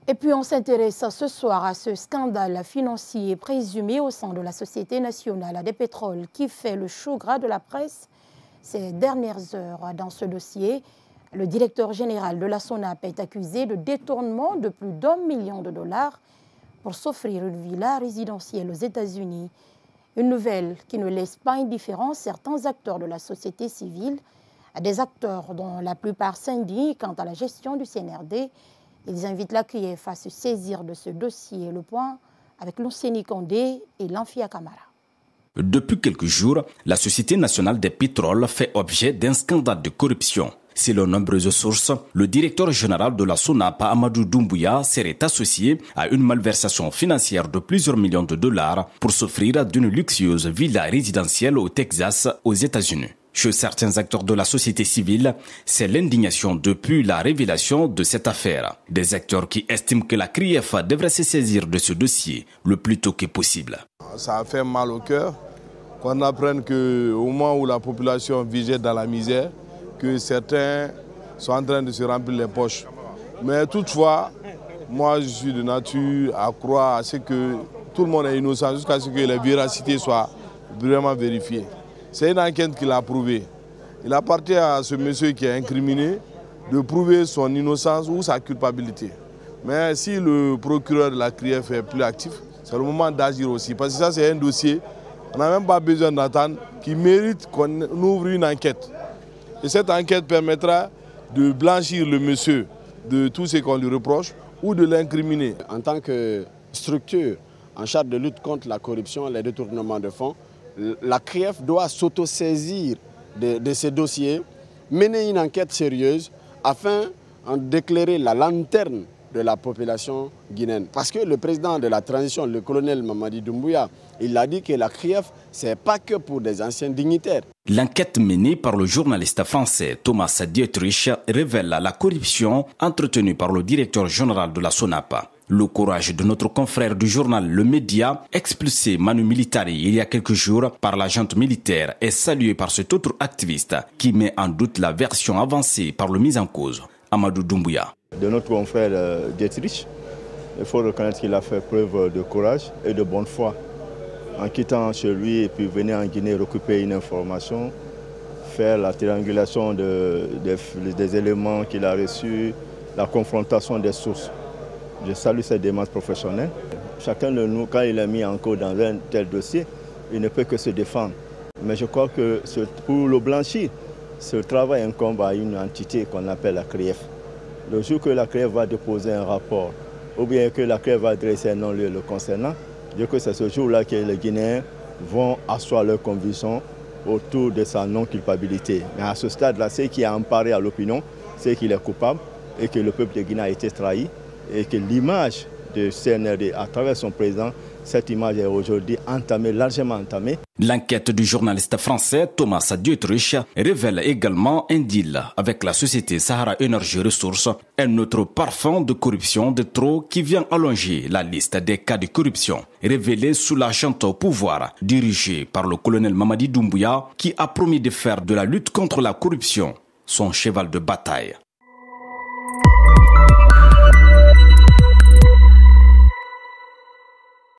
Et puis on s'intéresse ce soir à ce scandale financier présumé au sein de la Société nationale des pétroles qui fait le chaud gras de la presse ces dernières heures. Dans ce dossier, le directeur général de la SONAP est accusé de détournement de plus d'1 million de dollars pour s'offrir une villa résidentielle aux États-Unis. Une nouvelle qui ne laisse pas indifférents certains acteurs de la société civile, des acteurs dont la plupart s'indignent quant à la gestion du CNRD. Ils invitent la CRIEF à se saisir de ce dossier. Le point avec Lousseni Kondé et Lanfia Kamara. Depuis quelques jours, la Société nationale des pétroles fait objet d'un scandale de corruption. Selon nombreuses sources, le directeur général de la SONAP, Amadou Doumbouya, serait associé à une malversation financière de plusieurs millions de dollars pour s'offrir d'une luxueuse villa résidentielle au Texas, aux États-Unis. Chez certains acteurs de la société civile, c'est l'indignation depuis la révélation de cette affaire. Des acteurs qui estiment que la CRIEF devrait se saisir de ce dossier le plus tôt que possible. Ça a fait mal au cœur qu'on apprenne qu'au moment où la population vivait dans la misère, que certains sont en train de se remplir les poches. Mais toutefois, moi je suis de nature à croire à ce que tout le monde est innocent jusqu'à ce que les véracités soient vraiment vérifiées. C'est une enquête qui l'a prouvé. Il appartient à ce monsieur qui est incriminé de prouver son innocence ou sa culpabilité. Mais si le procureur de la CRIEF est plus actif, c'est le moment d'agir aussi. Parce que ça, c'est un dossier, on n'a même pas besoin d'attendre, qui mérite qu'on ouvre une enquête. Et cette enquête permettra de blanchir le monsieur de tout ce qu'on lui reproche ou de l'incriminer. En tant que structure en charge de lutte contre la corruption, les détournements de fonds, la CRIEF doit s'autosaisir de ces dossiers, mener une enquête sérieuse afin d'éclairer la lanterne de la population guinéenne. Parce que le président de la transition, le colonel Mamadi Doumbouya, il a dit que la CRIEF, ce n'est pas que pour des anciens dignitaires. L'enquête menée par le journaliste français Thomas Dietrich révèle la corruption entretenue par le directeur général de la SONAP. Le courage de notre confrère du journal Le Média, expulsé Manu Militari il y a quelques jours par la junte militaire, est salué par cet autre activiste qui met en doute la version avancée par le mis en cause, Amadou Doumbouya. De notre confrère Dietrich, il faut reconnaître qu'il a fait preuve de courage et de bonne foi en quittant chez lui et puis venir en Guinée récupérer une information, faire la triangulation des éléments qu'il a reçus, la confrontation des sources. Je salue cette démarche professionnelle. Chacun de nous, quand il est mis en cause dans un tel dossier, il ne peut que se défendre. Mais je crois que pour le blanchir, ce travail incombe à une entité qu'on appelle la CRIEF. Le jour que la CRIEF va déposer un rapport, ou bien que la CRIEF va dresser un non-lieu le concernant, je crois que c'est ce jour-là que les Guinéens vont asseoir leur conviction autour de sa non-culpabilité. Mais à ce stade-là, ce qui a emparé à l'opinion, c'est qu'il est coupable et que le peuple de Guinée a été trahi et que l'image de CNRD à travers son président, cette image est aujourd'hui entamée, largement entamée. L'enquête du journaliste français Thomas Dietrich révèle également un deal avec la société Sahara Energy Resources, un autre parfum de corruption de trop qui vient allonger la liste des cas de corruption révélés sous la junte au pouvoir dirigée par le colonel Mamadi Doumbouya qui a promis de faire de la lutte contre la corruption son cheval de bataille.